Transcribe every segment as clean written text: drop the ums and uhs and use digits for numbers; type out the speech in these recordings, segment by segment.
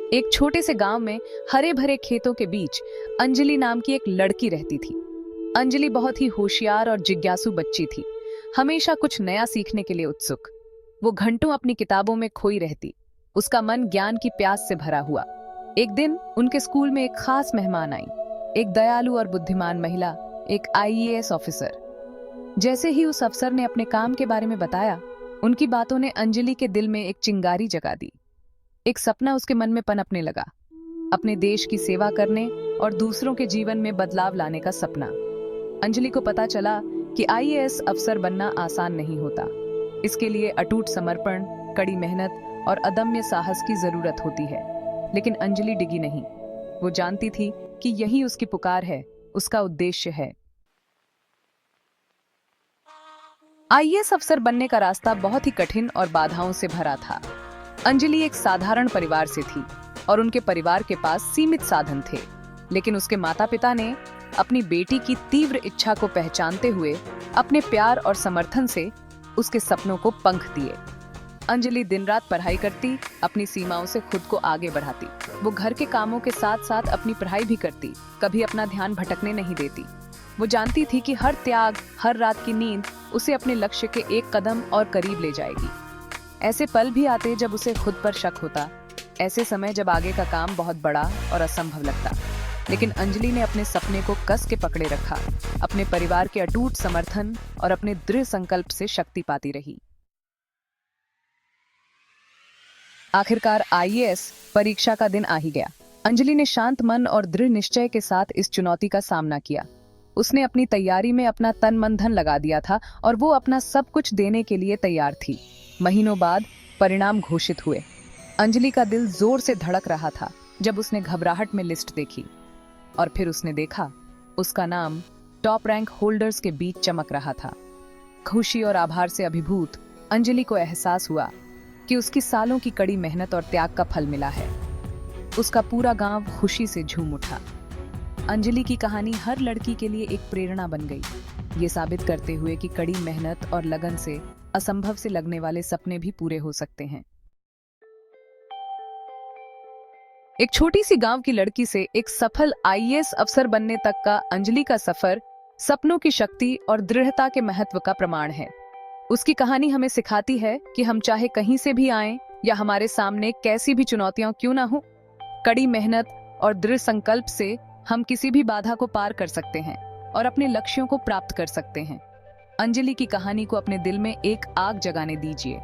एक छोटे से गांव में हरे भरे खेतों के बीच अंजलि नाम की एक लड़की रहती थी। अंजलि बहुत ही होशियार और जिज्ञासु बच्ची थी, हमेशा कुछ नया सीखने के लिए उत्सुक। वो घंटों अपनी किताबों में खोई रहती, उसका मन ज्ञान की प्यास से भरा हुआ। एक दिन उनके स्कूल में एक खास मेहमान आई, एक दयालु और बुद्धिमान महिला, एक आईएएस ऑफिसर। जैसे ही उस अफसर ने अपने काम के बारे में बताया, उनकी बातों ने अंजलि के दिल में एक चिंगारी जगा दी। एक सपना उसके मन में पनपने लगा, अपने देश की सेवा करने और दूसरों के जीवन में बदलाव लाने का सपना। अंजलि को पता चला कि आईएएस अफसर बनना आसान नहीं होता। इसके लिए अटूट समर्पण, कड़ी मेहनत और अदम्य साहस की जरूरत होती है। लेकिन अंजलि डिगी नहीं। वो जानती थी कि यही उसकी पुकार है, उसका उद्देश्य है। आईएएस अफसर बनने का रास्ता बहुत ही कठिन और बाधाओं से भरा था। अंजलि एक साधारण परिवार से थी और उनके परिवार के पास सीमित साधन थे। लेकिन उसके माता पिता ने अपनी बेटी की तीव्र इच्छा को पहचानते हुए अपने प्यार और समर्थन से उसके सपनों को पंख दिए। अंजलि दिन रात पढ़ाई करती, अपनी सीमाओं से खुद को आगे बढ़ाती। वो घर के कामों के साथ साथ अपनी पढ़ाई भी करती, कभी अपना ध्यान भटकने नहीं देती। वो जानती थी कि हर त्याग, हर रात की नींद उसे अपने लक्ष्य के एक कदम और करीब ले जाएगी। ऐसे पल भी आते जब उसे खुद पर शक होता, ऐसे समय जब आगे का काम बहुत बड़ा और असंभव लगता। लेकिन अंजलि ने अपने सपने को कस के पकड़े रखा, अपने परिवार के अटूट समर्थन और अपने दृढ़ संकल्प से शक्ति पाती रही। आखिरकार आईएएस परीक्षा का दिन आ ही गया। अंजलि ने शांत मन और दृढ़ निश्चय के साथ इस चुनौती का सामना किया। उसने अपनी तैयारी में अपना तन मन धन लगा दिया था और वो अपना सब कुछ देने के लिए तैयार थी। महीनों बाद परिणाम घोषित हुए। अंजलि का दिल जोर से धड़क रहा था जब उसने घबराहट में लिस्ट देखी और फिर उसने देखा उसका नाम टॉप रैंक होल्डर्स के बीच चमक रहा था। खुशी और आभार से अभिभूत अंजलि को एहसास हुआ कि उसकी सालों की कड़ी मेहनत और त्याग का फल मिला है। उसका पूरा गांव खुशी से झूम उठा। अंजलि की कहानी हर लड़की के लिए एक प्रेरणा बन गई, ये साबित करते हुए कि कड़ी मेहनत और लगन से असंभव से लगने वाले सपने भी पूरे हो सकते हैं। एक छोटी सी गांव की लड़की से एक सफल आईएएस अफसर बनने तक का अंजलि का सफर सपनों की शक्ति और दृढ़ता के महत्व का प्रमाण है। उसकी कहानी हमें सिखाती है कि हम चाहे कहीं से भी आएं या हमारे सामने कैसी भी चुनौतियां क्यों ना हो, कड़ी मेहनत और दृढ़ संकल्प से हम किसी भी बाधा को पार कर सकते हैं और अपने लक्ष्यों को प्राप्त कर सकते हैं। अंजलि की कहानी को अपने दिल में एक आग जगाने दीजिए।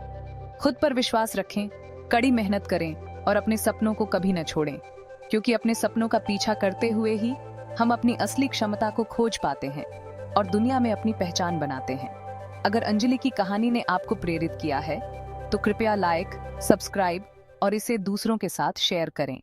खुद पर विश्वास रखें, कड़ी मेहनत करें और अपने सपनों को कभी न छोड़ें, क्योंकि अपने सपनों का पीछा करते हुए ही हम अपनी असली क्षमता को खोज पाते हैं और दुनिया में अपनी पहचान बनाते हैं। अगर अंजलि की कहानी ने आपको प्रेरित किया है तो कृपया लाइक, सब्सक्राइब और इसे दूसरों के साथ शेयर करें।